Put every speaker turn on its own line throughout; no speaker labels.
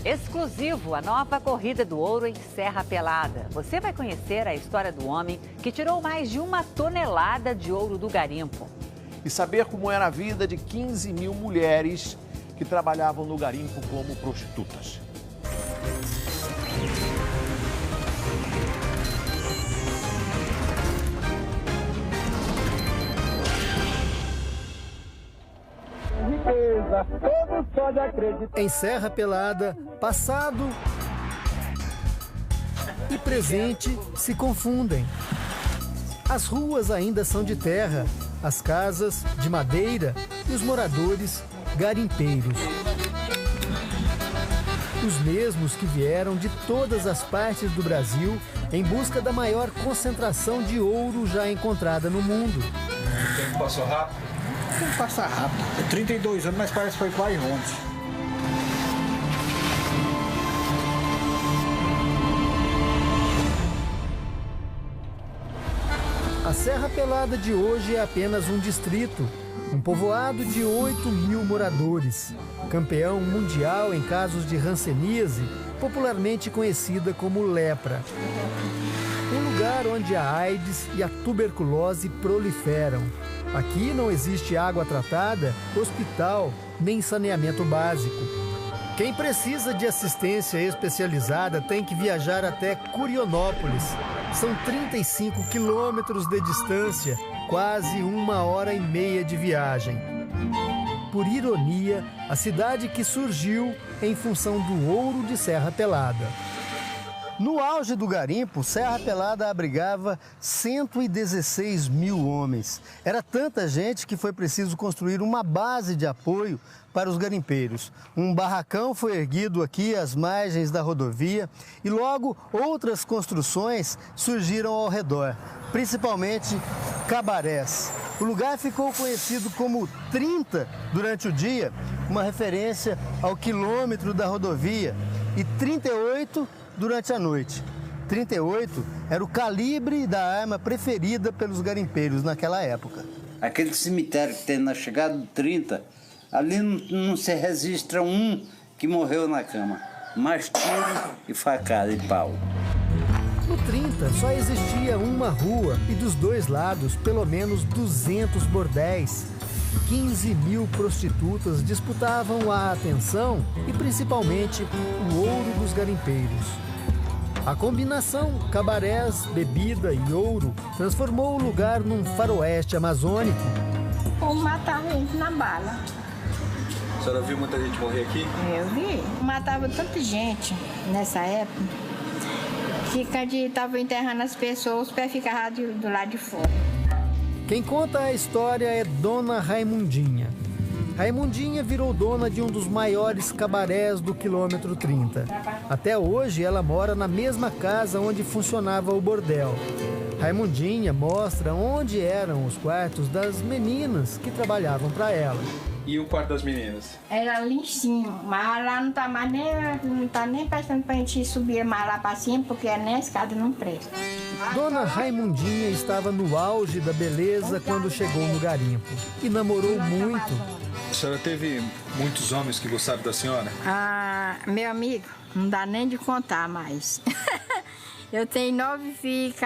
Exclusivo, a nova corrida do ouro em Serra Pelada. Você vai conhecer a história do homem que tirou mais de 1 tonelada de ouro do garimpo.
E saber como era a vida de 15 mil mulheres que trabalhavam no garimpo como prostitutas.
Em Serra Pelada, passado e presente se confundem. As ruas ainda são de terra, as casas de madeira e os moradores garimpeiros. Os mesmos que vieram de todas as partes do Brasil em busca da maior concentração de ouro já encontrada no mundo.
O tempo passou rápido?
O tempo passa rápido. 32 anos, mas parece que foi quase ontem.
A Serra Pelada de hoje é apenas um distrito, um povoado de 8 mil moradores, campeão mundial em casos de hanseníase, popularmente conhecida como lepra. Um lugar onde a AIDS e a tuberculose proliferam. Aqui não existe água tratada, hospital, nem saneamento básico. Quem precisa de assistência especializada tem que viajar até Curionópolis. São 35 quilômetros de distância, quase 1h30 de viagem. Por ironia, a cidade que surgiu em função do ouro de Serra Pelada. No auge do garimpo, Serra Pelada abrigava 116 mil homens. Era tanta gente que foi preciso construir uma base de apoio para os garimpeiros. Um barracão foi erguido aqui às margens da rodovia e logo outras construções surgiram ao redor, principalmente cabarés. O lugar ficou conhecido como 30 durante o dia, uma referência ao quilômetro da rodovia, e 38 durante a noite. 38 era o calibre da arma preferida pelos garimpeiros naquela época.
Aquele cemitério que tem na chegada do 30, ali não se registra um que morreu na cama. Mais tiro e facada e pau.
No 30 só existia uma rua e dos dois lados pelo menos 200 bordéis. 15 mil prostitutas disputavam a atenção e principalmente o ouro dos garimpeiros. A combinação cabarés, bebida e ouro transformou o lugar num faroeste amazônico.
Ou matava a gente na bala.
A senhora viu muita gente morrer aqui?
Eu vi. Matava tanta gente nessa época que quando estava enterrando as pessoas, os pés ficavam do lado de fora.
Quem conta a história é Dona Raimundinha. Raimundinha virou dona de um dos maiores cabarés do quilômetro 30. Até hoje ela mora na mesma casa onde funcionava o bordel. Raimundinha mostra onde eram os quartos das meninas que trabalhavam para ela.
E o quarto das meninas?
Era ali em cima, mas lá não tá nem prestando pra gente subir mais lá pra cima, porque nem a escada não presta.
Dona Raimundinha estava no auge da beleza quando chegou no garimpo e namorou muito.
A senhora teve muitos homens que gostaram da senhora?
Ah, meu amigo, não dá nem de contar mais. Eu tenho 9 filhos,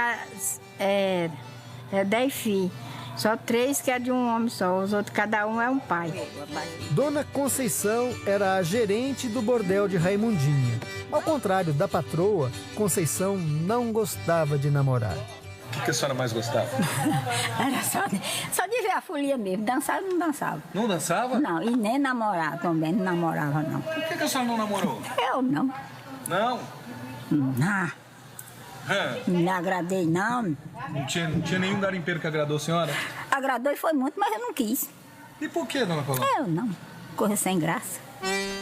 10 filhos. Só 3 que é de um homem só, os outros cada um é um pai.
Dona Conceição era a gerente do bordel de Raimundinha. Ao contrário da patroa, Conceição não gostava de namorar.
O que a senhora mais gostava?
Era só de ver a folia mesmo. Dançar, não dançava.
Não dançava?
Não, e nem namorar também, não namorava não.
Por que a senhora não namorou?
Eu não.
Não?
Não. Não me agradei, não.
Não tinha nenhum garimpeiro que agradou a senhora?
Agradou e foi muito, mas eu não quis.
E por que, dona Colomba?
Eu não. Coisa sem graça.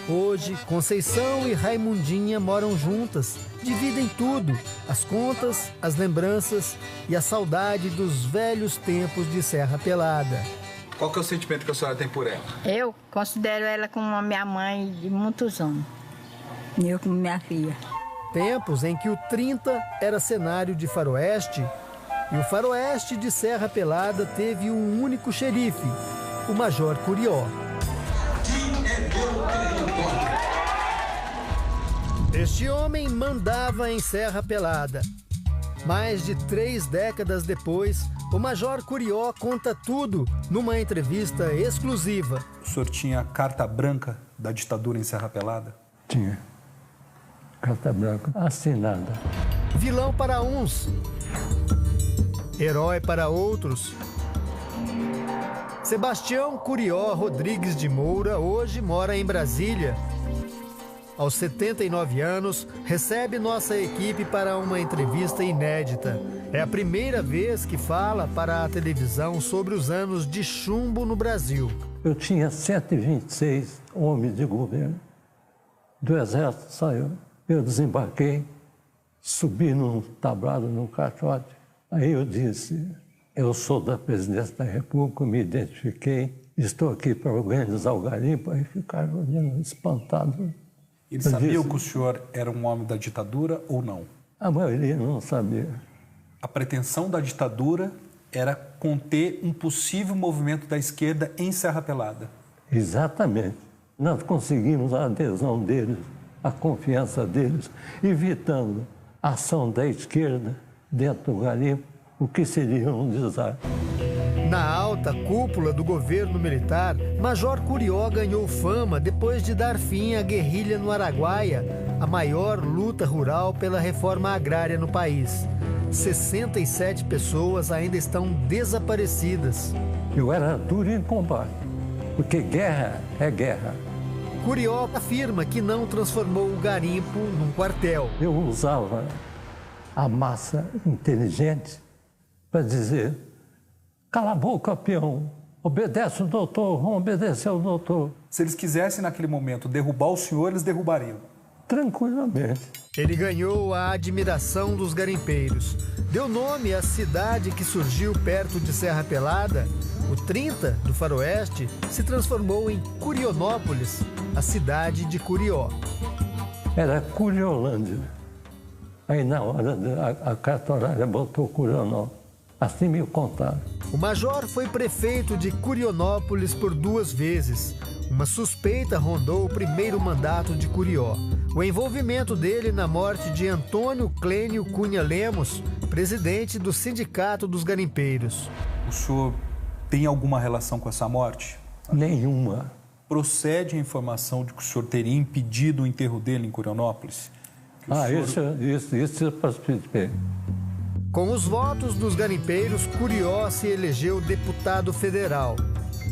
Hoje, Conceição e Raimundinha moram juntas, dividem tudo, as contas, as lembranças e a saudade dos velhos tempos de Serra Pelada.
Qual que é o sentimento que a senhora tem por ela?
Eu considero ela como a minha mãe de muitos anos.
E eu como minha filha.
Tempos em que o 30 era cenário de faroeste e o faroeste de Serra Pelada teve um único xerife, o Major Curió. Este homem mandava em Serra Pelada. Mais de 3 décadas depois, o Major Curió conta tudo numa entrevista exclusiva.
O senhor tinha carta branca da ditadura em Serra Pelada?
Tinha. Carta branca assinada.
Vilão para uns, herói para outros. Sebastião Curió Rodrigues de Moura hoje mora em Brasília. Aos 79 anos, recebe nossa equipe para uma entrevista inédita. É a primeira vez que fala para a televisão sobre os anos de chumbo no Brasil.
Eu tinha 126 homens de governo. Do Exército saiu. Eu desembarquei, subi num tablado, num caixote. Aí eu disse, eu sou da Presidência da República, me identifiquei, estou aqui para organizar o garimpo. Aí ficaram olhando espantados.
Eles sabiam que o senhor era um homem da ditadura ou não?
A maioria não sabia.
A pretensão da ditadura era conter um possível movimento da esquerda em Serra Pelada.
Exatamente. Nós conseguimos a adesão deles, a confiança deles, evitando a ação da esquerda dentro do garimpo, o que seria um desastre.
Na alta cúpula do governo militar, Major Curió ganhou fama depois de dar fim à guerrilha no Araguaia, a maior luta rural pela reforma agrária no país. 67 pessoas ainda estão desaparecidas.
Eu era duro em combate, porque guerra é guerra.
Curió afirma que não transformou o garimpo num quartel.
Eu usava a massa inteligente para dizer: cala a boca, peão. Obedece o doutor, vamos obedecer ao doutor.
Se eles quisessem, naquele momento, derrubar o senhor, eles derrubariam.
Tranquilamente.
Ele ganhou a admiração dos garimpeiros. Deu nome à cidade que surgiu perto de Serra Pelada. O 30 do Faroeste se transformou em Curionópolis, a cidade de Curió.
Era Curiolândia. Aí, na hora, a cartorária botou Curionópolis. Assim me contaram.
O major foi prefeito de Curionópolis por 2 vezes. Uma suspeita rondou o primeiro mandato de Curió. O envolvimento dele na morte de Antônio Clênio Cunha Lemos, presidente do Sindicato dos Garimpeiros.
O senhor tem alguma relação com essa morte?
Nenhuma.
Procede a informação de que o senhor teria impedido o enterro dele em Curionópolis?
Isso eu participei.
Com os votos dos garimpeiros, Curió se elegeu deputado federal.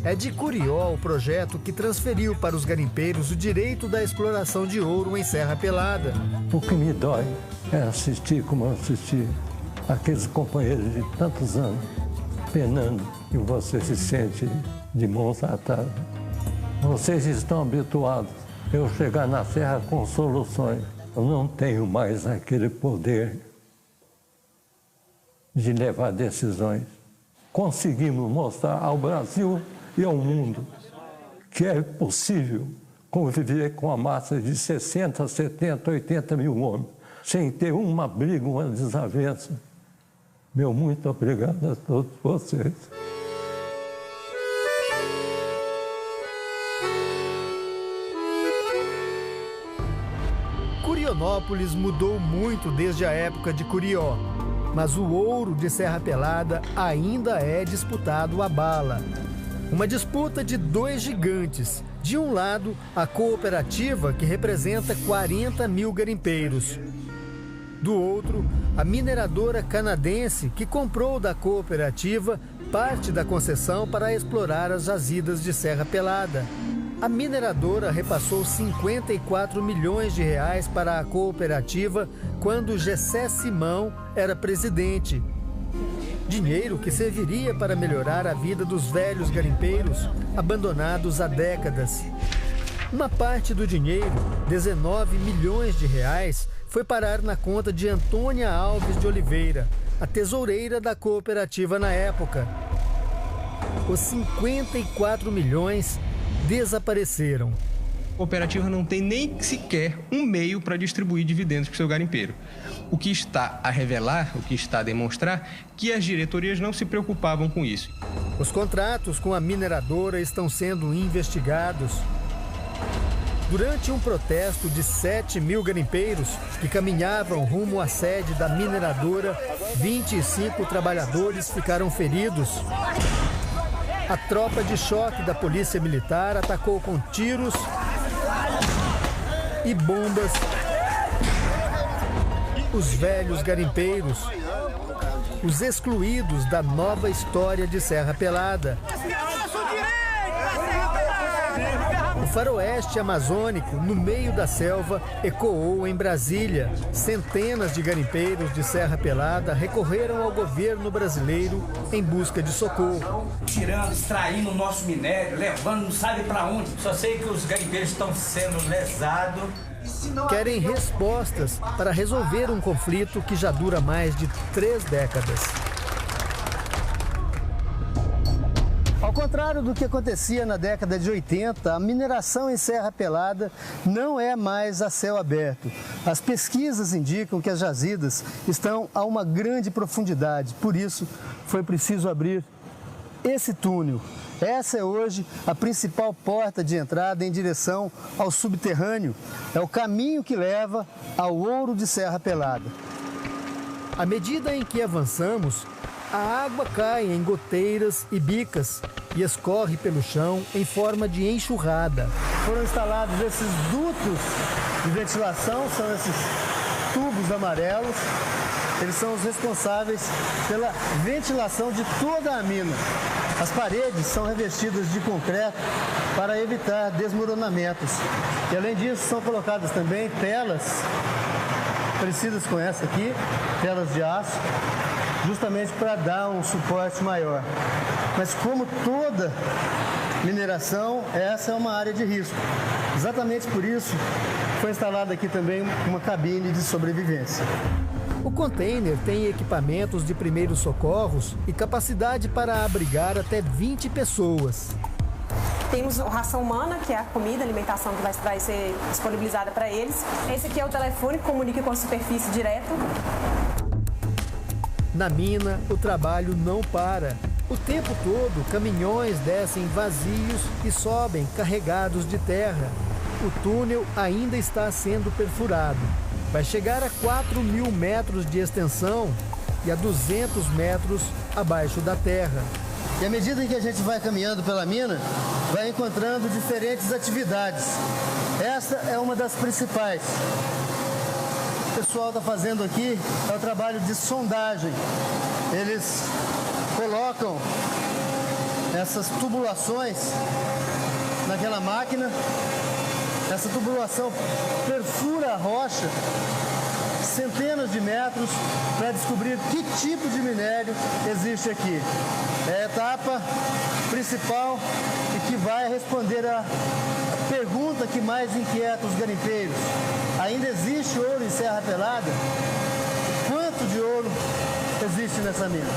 É de Curió o projeto que transferiu para os garimpeiros o direito da exploração de ouro em Serra Pelada.
O que me dói é assistir como eu assisti aqueles companheiros de tantos anos penando e você se sente de mãos atadas. Vocês estão habituados a eu chegar na serra com soluções. Eu não tenho mais aquele poder de levar decisões. Conseguimos mostrar ao Brasil e ao mundo que é possível conviver com a massa de 60, 70, 80 mil homens, sem ter uma briga, uma desavença. Meu muito obrigado a todos vocês.
Curionópolis mudou muito desde a época de Curió. Mas o ouro de Serra Pelada ainda é disputado a bala. Uma disputa de 2 gigantes. De um lado, a cooperativa, que representa 40 mil garimpeiros. Do outro, a mineradora canadense, que comprou da cooperativa parte da concessão para explorar as jazidas de Serra Pelada. A mineradora repassou 54 milhões de reais para a cooperativa quando Gessé Simão era presidente. Dinheiro que serviria para melhorar a vida dos velhos garimpeiros, abandonados há décadas. Uma parte do dinheiro, 19 milhões de reais, foi parar na conta de Antônia Alves de Oliveira, a tesoureira da cooperativa na época. Os 54 milhões desapareceram.
A cooperativa não tem nem sequer um meio para distribuir dividendos para o seu garimpeiro. O que está a revelar, o que está a demonstrar, que as diretorias não se preocupavam com isso.
Os contratos com a mineradora estão sendo investigados. Durante um protesto de 7 mil garimpeiros que caminhavam rumo à sede da mineradora, 25 trabalhadores ficaram feridos. A tropa de choque da Polícia Militar atacou com tiros e bombas os velhos garimpeiros, os excluídos da nova história de Serra Pelada. O faroeste amazônico, no meio da selva, ecoou em Brasília. Centenas de garimpeiros de Serra Pelada recorreram ao governo brasileiro em busca de socorro.
Tirando, extraindo o nosso minério, levando não sabe para onde. Só sei que os garimpeiros estão sendo lesados.
Querem respostas para resolver um conflito que já dura mais de 3 décadas. Ao contrário do que acontecia na década de 80, a mineração em Serra Pelada não é mais a céu aberto. As pesquisas indicam que as jazidas estão a uma grande profundidade, por isso foi preciso abrir esse túnel. Essa é hoje a principal porta de entrada em direção ao subterrâneo. É o caminho que leva ao ouro de Serra Pelada. À medida em que avançamos, a água cai em goteiras e bicas e escorre pelo chão em forma de enxurrada. Foram instalados esses dutos de ventilação, são esses tubos amarelos. Eles são os responsáveis pela ventilação de toda a mina. As paredes são revestidas de concreto para evitar desmoronamentos. E além disso, são colocadas também telas parecidas com essa aqui, telas de aço, justamente para dar um suporte maior. Mas como toda mineração, essa é uma área de risco. Exatamente por isso, foi instalada aqui também uma cabine de sobrevivência. O container tem equipamentos de primeiros socorros e capacidade para abrigar até 20 pessoas.
Temos a ração humana, que é a comida, a alimentação que vai ser disponibilizada para eles. Esse aqui é o telefone que comunica com a superfície direto.
Na mina, o trabalho não para. O tempo todo, caminhões descem vazios e sobem carregados de terra. O túnel ainda está sendo perfurado. Vai chegar a 4.000 metros de extensão e a 200 metros abaixo da terra. E à medida em que a gente vai caminhando pela mina, vai encontrando diferentes atividades. Essa é uma das principais. O pessoal está fazendo aqui é o trabalho de sondagem. Eles colocam essas tubulações naquela máquina. Essa tubulação perfura a rocha centenas de metros para descobrir que tipo de minério existe aqui. É a etapa principal e que vai responder a pergunta que mais inquieta os garimpeiros. Ainda existe ouro em Serra Pelada? Quanto de ouro existe nessa mina?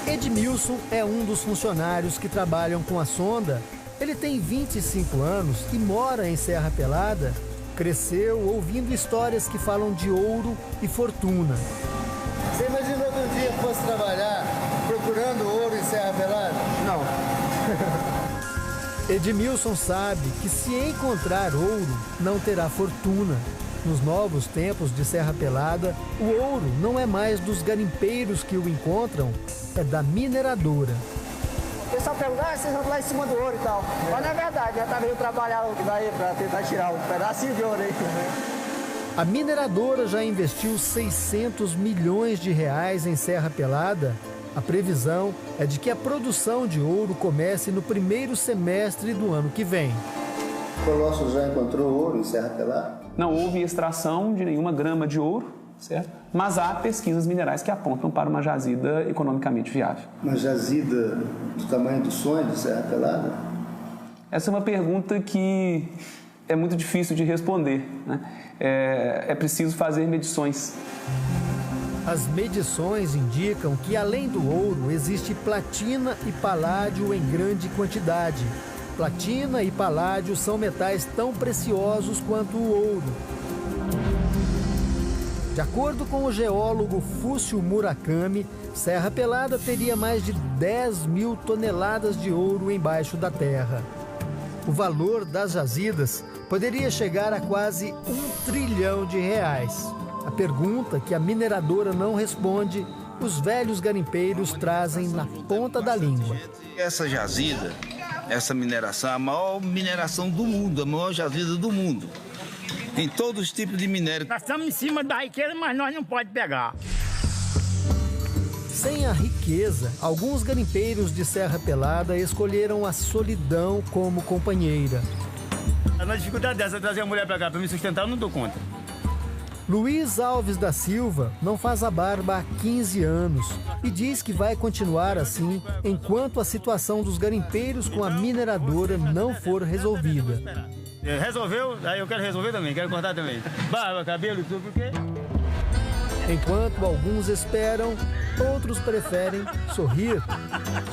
Edmilson é um dos funcionários que trabalham com a sonda. Ele tem 25 anos e mora em Serra Pelada. Cresceu ouvindo histórias que falam de ouro e fortuna. Você imaginou que um dia fosse trabalhar procurando ouro em Serra Pelada? Não. Edmilson sabe que se encontrar ouro, não terá fortuna. Nos novos tempos de Serra Pelada, o ouro não é mais dos garimpeiros que o encontram, é da mineradora.
O pessoal pergunta, vocês vão lá em cima do ouro e tal. Mas não é verdade, já tá vindo trabalhar daí para tentar tirar um pedacinho de ouro aí.
A mineradora já investiu 600 milhões de reais em Serra Pelada. A previsão é de que a produção de ouro comece no primeiro semestre do ano que vem.
O Colossus já encontrou ouro em Serra Pelada?
Não houve extração de nenhuma grama de ouro, certo? Mas há pesquisas minerais que apontam para uma jazida economicamente viável.
Uma jazida do tamanho do sonho de Serra Pelada?
Essa é uma pergunta que é muito difícil de responder, né? É preciso fazer medições.
As medições indicam que, além do ouro, existe platina e paládio em grande quantidade. Platina e paládio são metais tão preciosos quanto o ouro. De acordo com o geólogo Fúcio Murakami, Serra Pelada teria mais de 10 mil toneladas de ouro embaixo da terra. O valor das jazidas poderia chegar a quase R$ 1 trilhão. A pergunta que a mineradora não responde, os velhos garimpeiros trazem na ponta da língua.
Essa jazida, essa mineração é a maior mineração do mundo, a maior jazida do mundo. Tem todos os tipos de minério.
Nós estamos em cima da riqueza, mas nós não podemos pegar.
Sem a riqueza, alguns garimpeiros de Serra Pelada escolheram a solidão como companheira.
Na dificuldade dessa, trazer a mulher para cá para me sustentar, eu não dou conta.
Luiz Alves da Silva não faz a barba há 15 anos e diz que vai continuar assim enquanto a situação dos garimpeiros com a mineradora não for resolvida.
Resolveu, aí eu quero resolver também, quero cortar também. Barba, cabelo e tudo, porque...
Enquanto alguns esperam, outros preferem sorrir.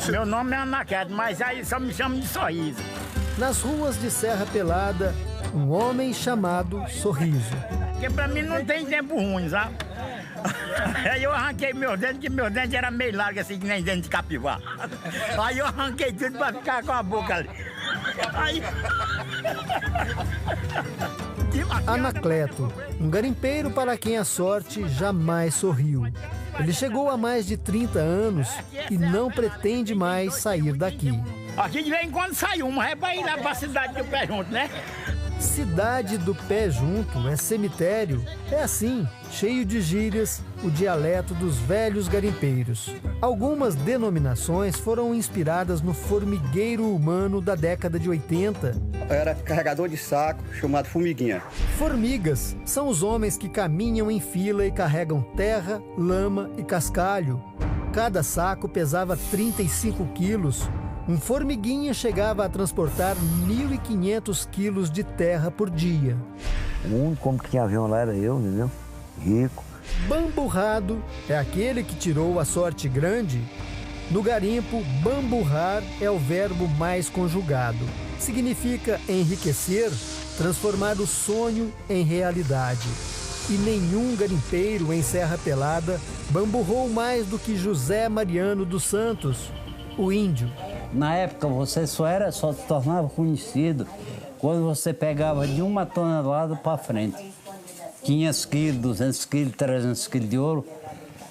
Meu nome é Anaquete, mas aí só me chamam de Sorriso.
Nas ruas de Serra Pelada, um homem chamado Sorriso.
Porque pra mim não tem tempo ruim, sabe? Aí eu arranquei meus dentes, que meus dentes eram meio largos, assim, que nem dente de capivara. Aí eu arranquei tudo pra ficar com a boca ali. Aí...
Anacleto, um garimpeiro para quem a sorte jamais sorriu. Ele chegou há mais de 30 anos e não pretende mais sair daqui.
Aqui de vez em quando sai uma, é pra ir lá pra cidade do Pé Junto, né?
Cidade do Pé Junto é cemitério, é assim, cheio de gírias, o dialeto dos velhos garimpeiros. Algumas denominações foram inspiradas no formigueiro humano da década de 80.
Era carregador de saco, chamado formiguinha.
Formigas são os homens que caminham em fila e carregam terra, lama e cascalho. Cada saco pesava 35 quilos. Um formiguinha chegava a transportar 1.500 quilos de terra por dia.
O único homem que tinha avião lá era eu, entendeu? Rico.
Bamburrado é aquele que tirou a sorte grande. No garimpo, bamburrar é o verbo mais conjugado. Significa enriquecer, transformar o sonho em realidade. E nenhum garimpeiro em Serra Pelada bamburrou mais do que José Mariano dos Santos, o índio.
Na época você só se tornava conhecido quando você pegava de 1 tonelada para frente. 500 quilos, 200 quilos, 300 quilos de ouro,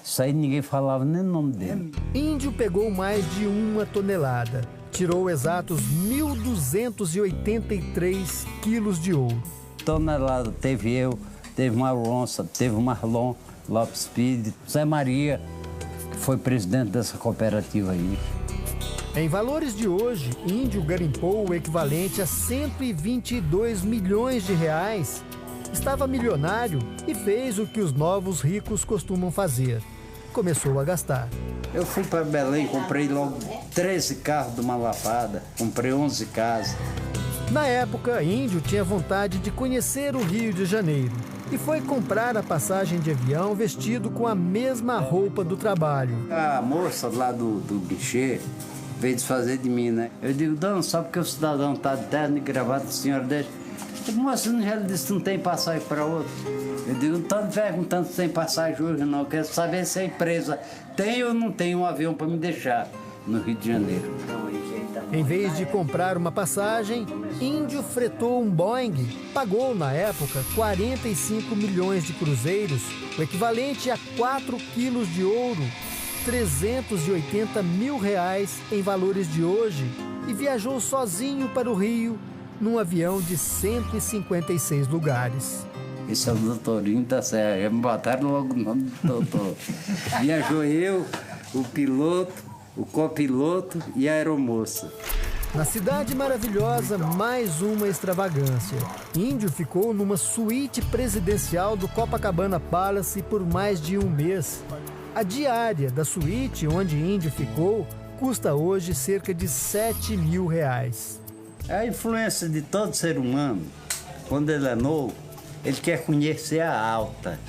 isso aí ninguém falava nem o nome dele.
Índio pegou mais de 1 tonelada, tirou exatos 1.283 quilos de ouro.
Tonelada teve eu, teve Maronça, teve Marlon, Lopes Pires, Zé Maria, que foi presidente dessa cooperativa aí.
Em valores de hoje, Índio garimpou o equivalente a 122 milhões de reais. Estava milionário e fez o que os novos ricos costumam fazer. Começou a gastar.
Eu fui para Belém, comprei logo 13 carros de uma lapada, comprei 11 casas.
Na época, Índio tinha vontade de conhecer o Rio de Janeiro e foi comprar a passagem de avião vestido com a mesma roupa do trabalho.
A moça lá do guichê veio desfazer de mim, né? Eu digo, dona, só porque o cidadão está de terno e gravata, a senhora deixa. Moça, não já disse que não tem passagem para outro? Eu digo, não estou me perguntando se tem passagem hoje, não. Eu quero saber se a empresa tem ou não tem um avião para me deixar no Rio de Janeiro.
Em vez de comprar uma passagem, Índio fretou um Boeing. Pagou, na época, 45 milhões de cruzeiros, o equivalente a 4 quilos de ouro, 380 mil reais em valores de hoje, e viajou sozinho para o Rio, num avião de 156 lugares.
Esse é o doutorinho da Serra, me botaram logo o nome do doutor. Viajou eu, o piloto, o copiloto e a aeromoça.
Na cidade maravilhosa, mais uma extravagância. Índio ficou numa suíte presidencial do Copacabana Palace por mais de um mês. A diária da suíte onde Índio ficou custa hoje cerca de 7 mil reais.
A influência de todo ser humano, quando ele é novo, ele quer conhecer a alta.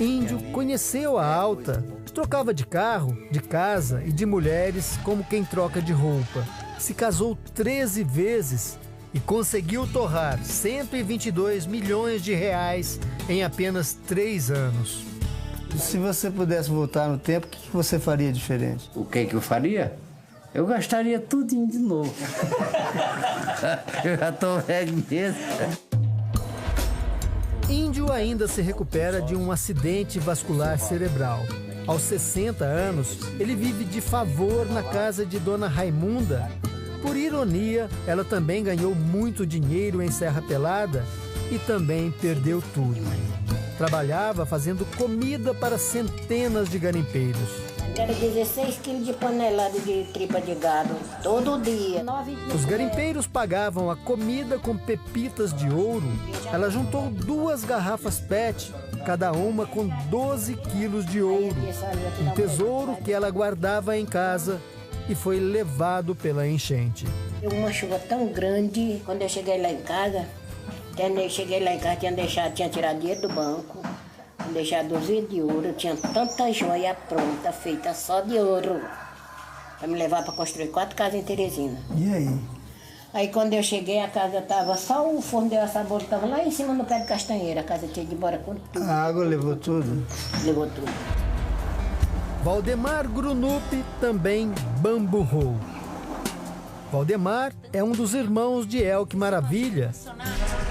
Índio conheceu a alta, trocava de carro, de casa e de mulheres como quem troca de roupa. Se casou 13 vezes e conseguiu torrar 122 milhões de reais em apenas 3 anos.
Se você pudesse voltar no tempo, o que você faria diferente?
O que eu faria? Eu gastaria tudinho de novo. Eu já tô velho mesmo.
Índio ainda se recupera de um acidente vascular cerebral. Aos 60 anos, ele vive de favor na casa de Dona Raimunda. Por ironia, ela também ganhou muito dinheiro em Serra Pelada e também perdeu tudo. Trabalhava fazendo comida para centenas de garimpeiros.
Era 16 quilos de panelada de tripa de gado, todo dia.
Os garimpeiros pagavam a comida com pepitas de ouro. Ela juntou 2 garrafas PET, cada uma com 12 quilos de ouro. Um tesouro que ela guardava em casa e foi levado pela enchente.
Uma chuva tão grande, quando eu cheguei lá em casa, tinha tirado dinheiro do banco, tinha deixado 12 de ouro, tinha tanta joia pronta, feita só de ouro, para me levar para construir 4 casas em Teresina.
E aí?
Aí quando eu cheguei, a casa estava só o forno de assabor, estava lá em cima no pé de castanheira, a casa tinha de ir embora com tudo.
A água levou tudo?
Levou tudo.
Valdemar Grunup também bamburrou. Valdemar é um dos irmãos de Elke Maravilha.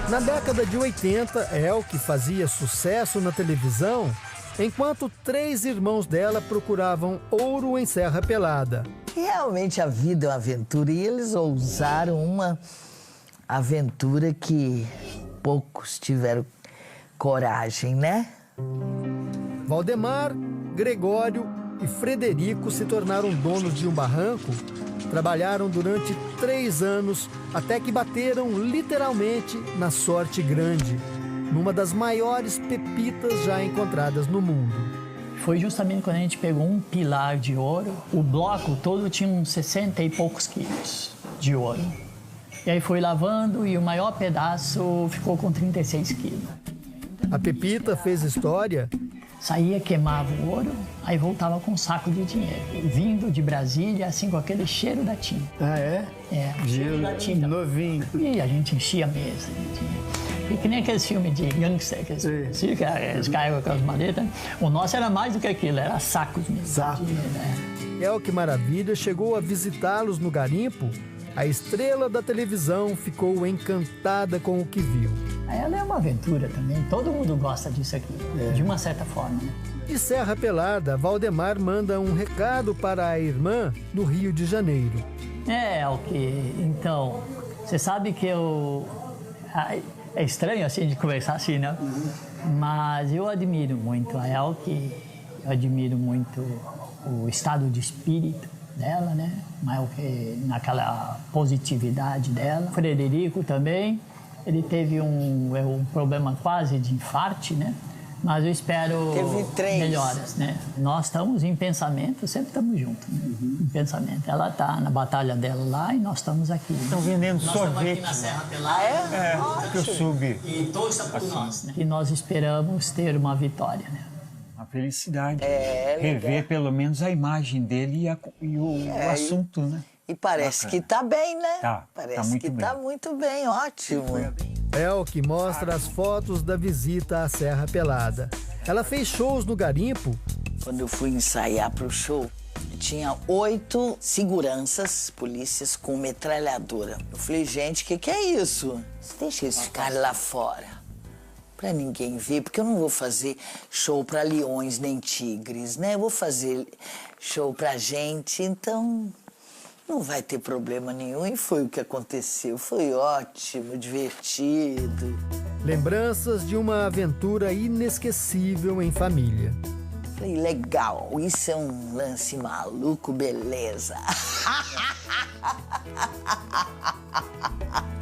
Na década de 80, Elke fazia sucesso na televisão, enquanto 3 irmãos dela procuravam ouro em Serra Pelada.
Realmente a vida é uma aventura e eles ousaram uma aventura que poucos tiveram coragem, né?
Valdemar, Gregório e Frederico se tornaram donos de um barranco. Trabalharam durante 3 anos até que bateram literalmente na sorte grande, numa das maiores pepitas já encontradas no mundo.
Foi justamente quando a gente pegou um pilar de ouro. O bloco todo tinha uns 60 e poucos quilos de ouro. E aí foi lavando e o maior pedaço ficou com 36 quilos.
A pepita fez história.
Saía, queimava o ouro, aí voltava com um saco de dinheiro. Vindo de Brasília, assim, com aquele cheiro da tinta.
Ah, é?
É, cheiro da tinta.
Novinho.
E a gente enchia a mesa. E que nem aqueles filmes de gangster, que eles carregam aquelas maletas. O nosso era mais do que aquilo, era sacos mesmo.
Saco. Elke Maravilha chegou a visitá-los no garimpo. A estrela da televisão ficou encantada com o que viu.
Ela é uma aventura também, todo mundo gosta disso aqui, de uma certa forma. Né?
De Serra Pelada, Valdemar manda um recado para a irmã no Rio de Janeiro.
Elke, então, você sabe que é estranho assim de conversar assim, né? Mas eu admiro muito a Elke, eu admiro muito o estado de espírito dela, né? Mas naquela positividade dela. Frederico também. Ele teve um problema quase de infarte, né? Mas eu espero melhoras, né? Nós estamos em pensamento, sempre estamos juntos, né? Em pensamento. Ela está na batalha dela lá e nós estamos aqui.
Estão vendendo sorvete.
Nós estamos aqui na Serra Pelada.
É, que eu subi.
E todos estão por nós, né? E nós esperamos ter uma vitória, né?
Uma felicidade. Rever pelo menos a imagem dele e o assunto, né?
E parece que tá bem, né?
Parece
que tá muito bem, ótimo.
Elke mostra as fotos da visita à Serra Pelada. Ela fez shows no garimpo.
Quando eu fui ensaiar pro show, tinha 8 seguranças, polícias com metralhadora. Eu falei, gente, o que é isso? Deixa eles ficarem lá fora, pra ninguém ver, porque eu não vou fazer show pra leões nem tigres, né? Eu vou fazer show pra gente, então não vai ter problema nenhum. E foi o que aconteceu. Foi ótimo, divertido.
Lembranças de uma aventura inesquecível em família.
Falei, legal, isso é um lance maluco, beleza.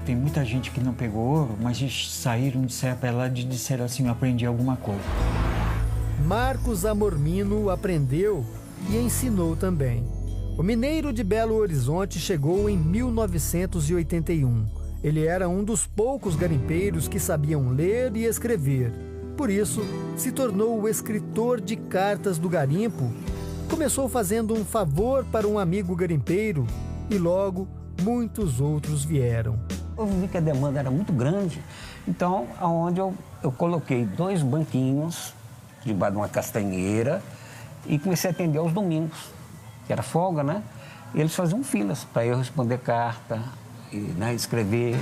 Tem muita gente que não pegou ouro, mas saíram de Serra Pelada e disseram assim, eu aprendi alguma coisa.
Marcos Amormino aprendeu e ensinou também. O mineiro de Belo Horizonte chegou em 1981. Ele era um dos poucos garimpeiros que sabiam ler e escrever. Por isso, se tornou o escritor de cartas do garimpo. Começou fazendo um favor para um amigo garimpeiro e logo muitos outros vieram.
Eu vi que a demanda era muito grande, então aonde eu coloquei 2 banquinhos debaixo de uma castanheira e comecei a atender aos domingos, que era folga, né? E eles faziam filas para eu responder carta, e, né, escrever.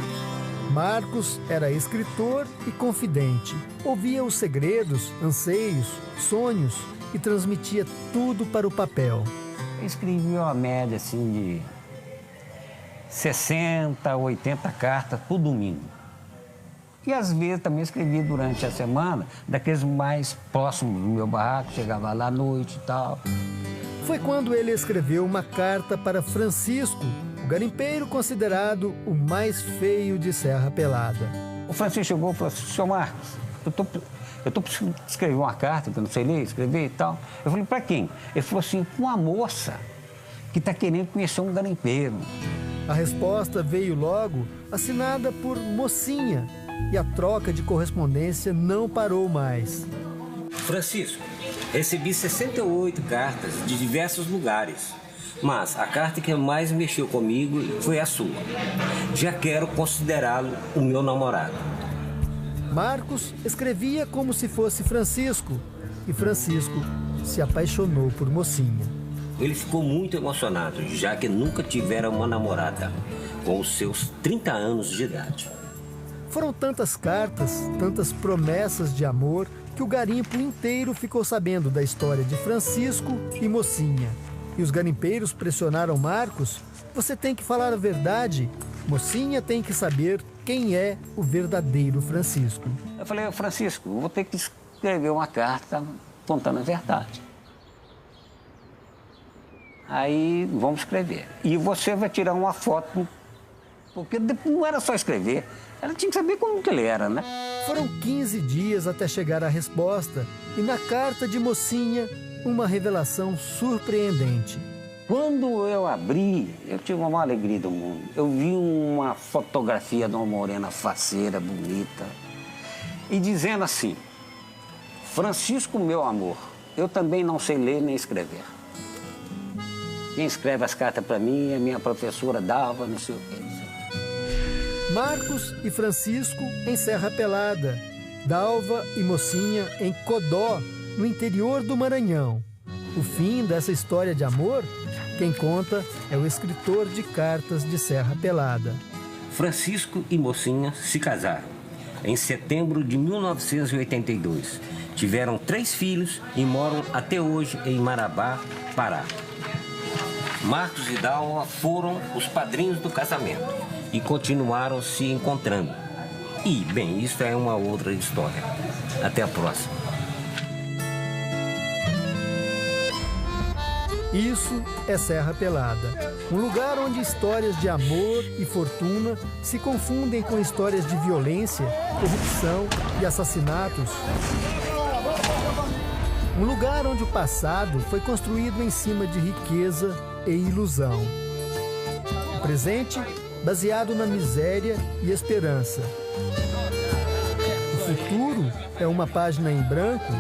Marcos era escritor e confidente. Ouvia os segredos, anseios, sonhos e transmitia tudo para o papel.
Eu escrevia uma média assim de 60 a 80 cartas por domingo. E às vezes também escrevia durante a semana, daqueles mais próximos do meu barraco, chegava lá à noite e tal.
Foi quando ele escreveu uma carta para Francisco, o garimpeiro considerado o mais feio de Serra Pelada.
O Francisco chegou e falou assim: "Senhor Marcos, eu tô precisando escrever uma carta, que eu não sei ler, escrever e tal." Eu falei: "Para quem?" Ele falou assim: "Uma moça que está querendo conhecer um garimpeiro."
A resposta veio logo, assinada por Mocinha, e a troca de correspondência não parou mais.
Francisco, recebi 68 cartas de diversos lugares, mas a carta que mais mexeu comigo foi a sua. Já quero considerá-lo o meu namorado.
Marcos escrevia como se fosse Francisco, e Francisco se apaixonou por Mocinha.
Ele ficou muito emocionado, já que nunca tivera uma namorada, com os seus 30 anos de idade.
Foram tantas cartas, tantas promessas de amor, que o garimpo inteiro ficou sabendo da história de Francisco e Mocinha. E os garimpeiros pressionaram Marcos: "Você tem que falar a verdade. Mocinha tem que saber quem é o verdadeiro Francisco."
Eu falei: "Francisco, eu vou ter que escrever uma carta contando a verdade. Aí vamos escrever. E você vai tirar uma foto, porque não era só escrever, ela tinha que saber como que ele era, né?"
Foram 15 dias até chegar a resposta, e na carta de Mocinha, uma revelação surpreendente.
Quando eu abri, eu tive uma maior alegria do mundo. Eu vi uma fotografia de uma morena faceira, bonita, e dizendo assim: "Francisco, meu amor, eu também não sei ler nem escrever. Quem escreve as cartas para mim é minha professora Dalva, não sei o quê."
Marcos e Francisco em Serra Pelada, Dalva e Mocinha em Codó, no interior do Maranhão. O fim dessa história de amor, quem conta é o escritor de cartas de Serra Pelada.
Francisco e Mocinha se casaram em setembro de 1982. Tiveram 3 filhos e moram até hoje em Marabá, Pará. Marcos e Dalva foram os padrinhos do casamento e continuaram se encontrando. E, bem, isso é uma outra história. Até a próxima.
Isso é Serra Pelada, um lugar onde histórias de amor e fortuna se confundem com histórias de violência, corrupção e assassinatos. Um lugar onde o passado foi construído em cima de riqueza e ilusão. O presente baseado na miséria e esperança. O futuro é uma página em branco.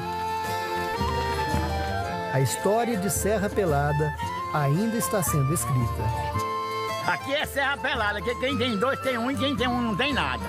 A história de Serra Pelada ainda está sendo escrita.
Aqui é Serra Pelada, que quem tem 2 tem 1 e quem tem 1 não tem nada.